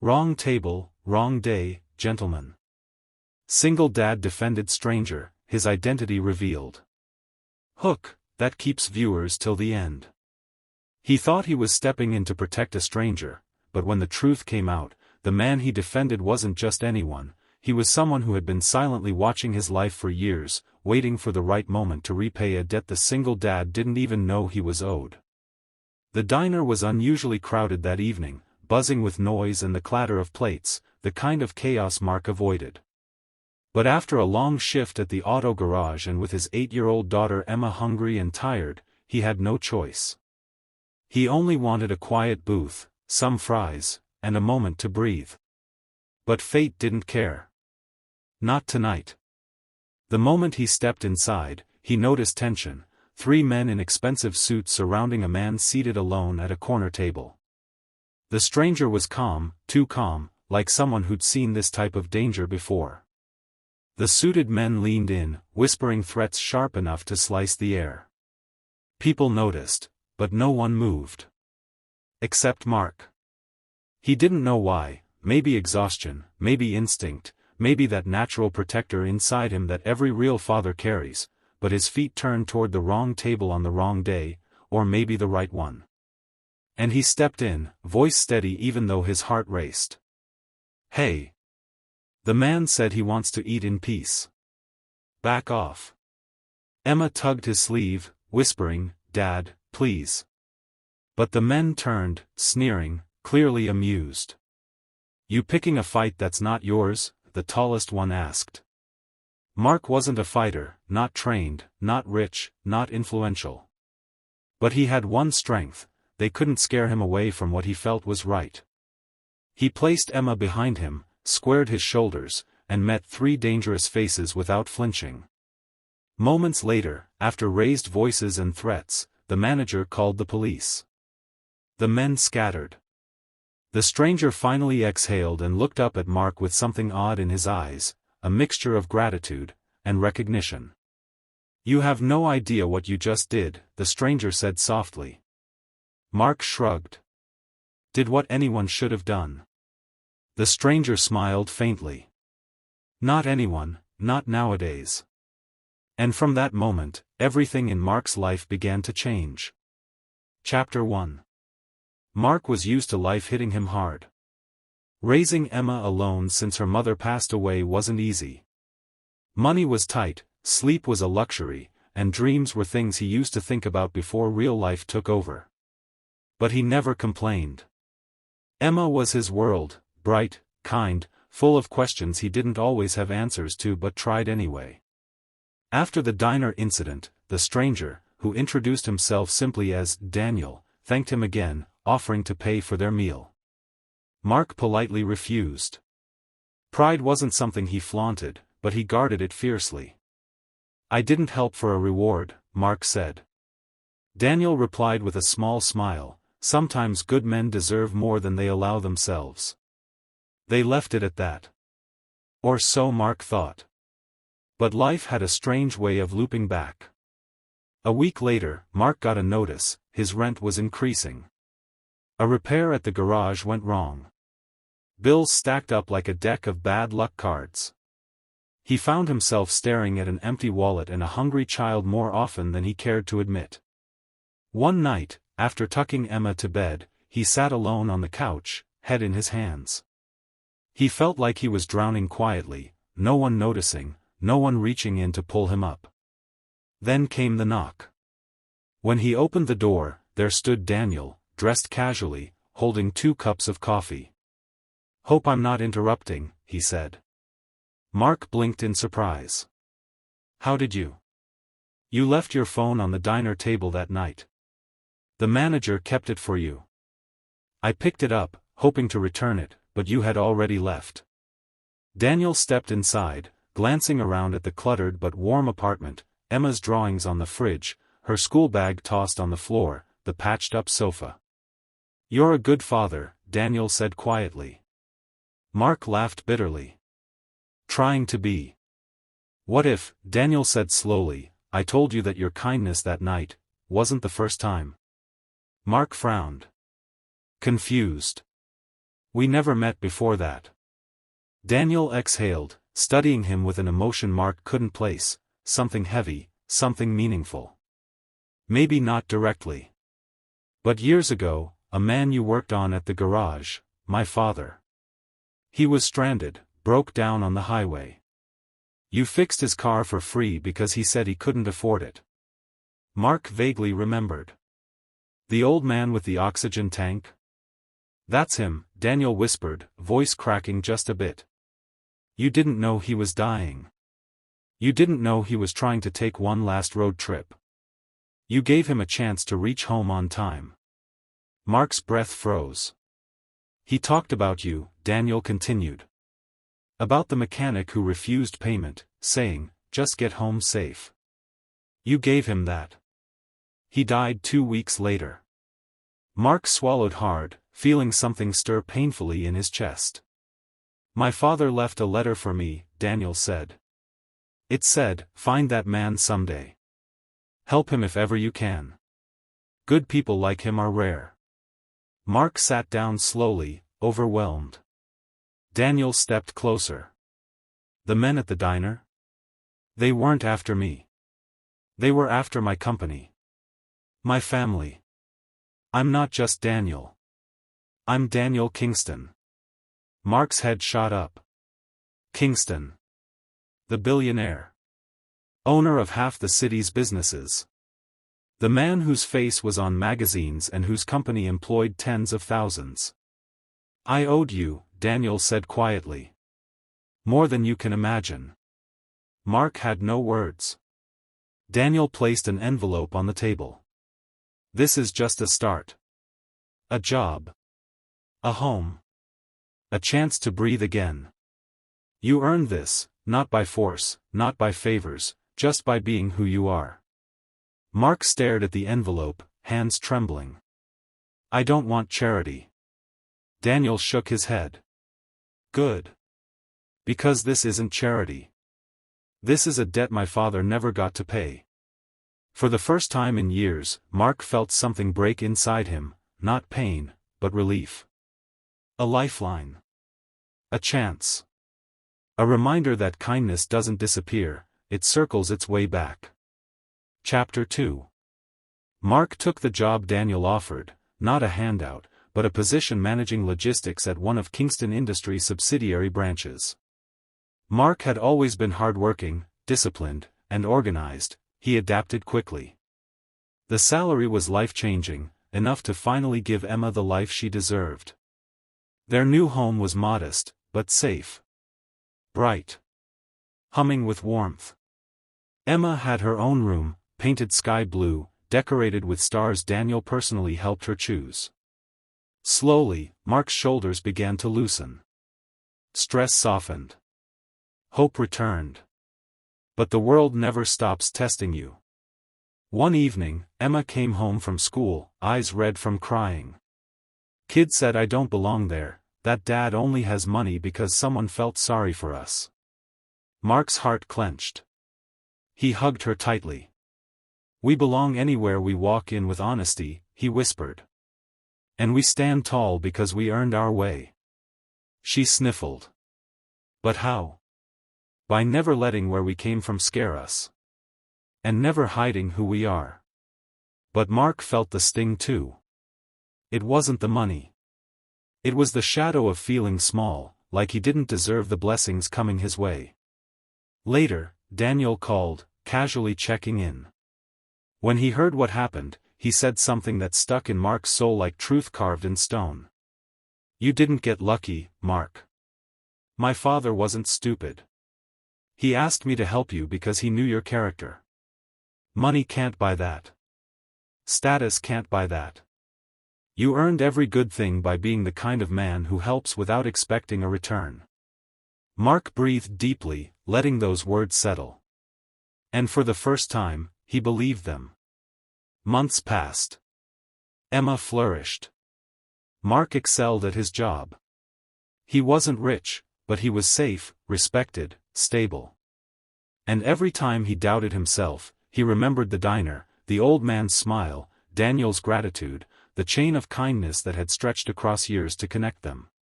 Wrong table, wrong day, gentlemen. Single dad defended stranger, his identity revealed. Hook, that keeps viewers till the end. He thought he was stepping in to protect a stranger, but when the truth came out, the man he defended wasn't just anyone, he was someone who had been silently watching his life for years, waiting for the right moment to repay a debt the single dad didn't even know he was owed. The diner was unusually crowded that evening, buzzing with noise and the clatter of plates, the kind of chaos Mark avoided. But after a long shift at the auto garage and with his 8-year-old daughter Emma hungry and tired, he had no choice. He only wanted a quiet booth, some fries, and a moment to breathe. But fate didn't care. Not tonight. The moment he stepped inside, he noticed tension, 3 men in expensive suits surrounding a man seated alone at a corner table. The stranger was calm, too calm, like someone who'd seen this type of danger before. The suited men leaned in, whispering threats sharp enough to slice the air. People noticed, but no one moved. Except Mark. He didn't know why, maybe exhaustion, maybe instinct, maybe that natural protector inside him that every real father carries, but his feet turned toward the wrong table on the wrong day, or maybe the right one. And he stepped in, voice steady even though his heart raced. Hey. The man said he wants to eat in peace. Back off. Emma tugged his sleeve, whispering, Dad, please. But the men turned, sneering, clearly amused. You picking a fight that's not yours? The tallest one asked. Mark wasn't a fighter, not trained, not rich, not influential. But he had one strength, they couldn't scare him away from what he felt was right. He placed Emma behind him, squared his shoulders, and met 3 dangerous faces without flinching. Moments later, after raised voices and threats, the manager called the police. The men scattered. The stranger finally exhaled and looked up at Mark with something odd in his eyes, a mixture of gratitude and recognition. You have no idea what you just did, the stranger said softly. Mark shrugged. Did what anyone should have done. The stranger smiled faintly. Not anyone, not nowadays. And from that moment, everything in Mark's life began to change. Chapter 1. Mark was used to life hitting him hard. Raising Emma alone since her mother passed away wasn't easy. Money was tight, sleep was a luxury, and dreams were things he used to think about before real life took over. But he never complained. Emma was his world, bright, kind, full of questions he didn't always have answers to but tried anyway. After the diner incident, the stranger, who introduced himself simply as Daniel, thanked him again, offering to pay for their meal. Mark politely refused. Pride wasn't something he flaunted, but he guarded it fiercely. I didn't help for a reward, Mark said. Daniel replied with a small smile, sometimes good men deserve more than they allow themselves. They left it at that. Or so Mark thought. But life had a strange way of looping back. A week later, Mark got a notice, his rent was increasing. A repair at the garage went wrong. Bills stacked up like a deck of bad luck cards. He found himself staring at an empty wallet and a hungry child more often than he cared to admit. One night, after tucking Emma to bed, he sat alone on the couch, head in his hands. He felt like he was drowning quietly, no one noticing, no one reaching in to pull him up. Then came the knock. When he opened the door, there stood Daniel, dressed casually, holding 2 cups of coffee. Hope I'm not interrupting, he said. Mark blinked in surprise. How did you? You left your phone on the diner table that night. The manager kept it for you. I picked it up, hoping to return it, but you had already left. Daniel stepped inside, glancing around at the cluttered but warm apartment, Emma's drawings on the fridge, her school bag tossed on the floor, the patched-up sofa. You're a good father, Daniel said quietly. Mark laughed bitterly. Trying to be. What if, Daniel said slowly, I told you that your kindness that night wasn't the first time? Mark frowned. Confused. We never met before that. Daniel exhaled, studying him with an emotion Mark couldn't place, something heavy, something meaningful. Maybe not directly. But years ago, a man you worked on at the garage, my father. He was stranded, broke down on the highway. You fixed his car for free because he said he couldn't afford it. Mark vaguely remembered. The old man with the oxygen tank? That's him, Daniel whispered, voice cracking just a bit. You didn't know he was dying. You didn't know he was trying to take one last road trip. You gave him a chance to reach home on time. Mark's breath froze. He talked about you, Daniel continued. About the mechanic who refused payment, saying, just get home safe. You gave him that. He died 2 weeks later. Mark swallowed hard, feeling something stir painfully in his chest. My father left a letter for me, Daniel said. It said, find that man someday. Help him if ever you can. Good people like him are rare. Mark sat down slowly, overwhelmed. Daniel stepped closer. The men at the diner? They weren't after me. They were after my company. My family. I'm not just Daniel. I'm Daniel Kingston. Mark's head shot up. Kingston. The billionaire. Owner of half the city's businesses. The man whose face was on magazines and whose company employed tens of thousands. I owed you, Daniel said quietly. More than you can imagine. Mark had no words. Daniel placed an envelope on the table. This is just a start. A job. A home. A chance to breathe again. You earned this, not by force, not by favors, just by being who you are. Mark stared at the envelope, hands trembling. I don't want charity. Daniel shook his head. Good. Because this isn't charity. This is a debt my father never got to pay. For the first time in years, Mark felt something break inside him, not pain, but relief. A lifeline. A chance. A reminder that kindness doesn't disappear, it circles its way back. Chapter 2. Mark took the job Daniel offered, not a handout, but a position managing logistics at one of Kingston Industries' subsidiary branches. Mark had always been hardworking, disciplined, and organized. He adapted quickly. The salary was life-changing, enough to finally give Emma the life she deserved. Their new home was modest, but safe. Bright. Humming with warmth. Emma had her own room, painted sky blue, decorated with stars Daniel personally helped her choose. Slowly, Mark's shoulders began to loosen. Stress softened. Hope returned. But the world never stops testing you. One evening, Emma came home from school, eyes red from crying. Kid said I don't belong there, that dad only has money because someone felt sorry for us. Mark's heart clenched. He hugged her tightly. We belong anywhere we walk in with honesty, he whispered. And we stand tall because we earned our way. She sniffled. But how? By never letting where we came from scare us. And never hiding who we are. But Mark felt the sting too. It wasn't the money. It was the shadow of feeling small, like he didn't deserve the blessings coming his way. Later, Daniel called, casually checking in. When he heard what happened, he said something that stuck in Mark's soul like truth carved in stone. You didn't get lucky, Mark. My father wasn't stupid. He asked me to help you because he knew your character. Money can't buy that. Status can't buy that. You earned every good thing by being the kind of man who helps without expecting a return. Mark breathed deeply, letting those words settle. And for the first time, he believed them. Months passed. Emma flourished. Mark excelled at his job. He wasn't rich, but he was safe, respected, stable. And every time he doubted himself, he remembered the diner, the old man's smile, Daniel's gratitude, the chain of kindness that had stretched across years to connect them.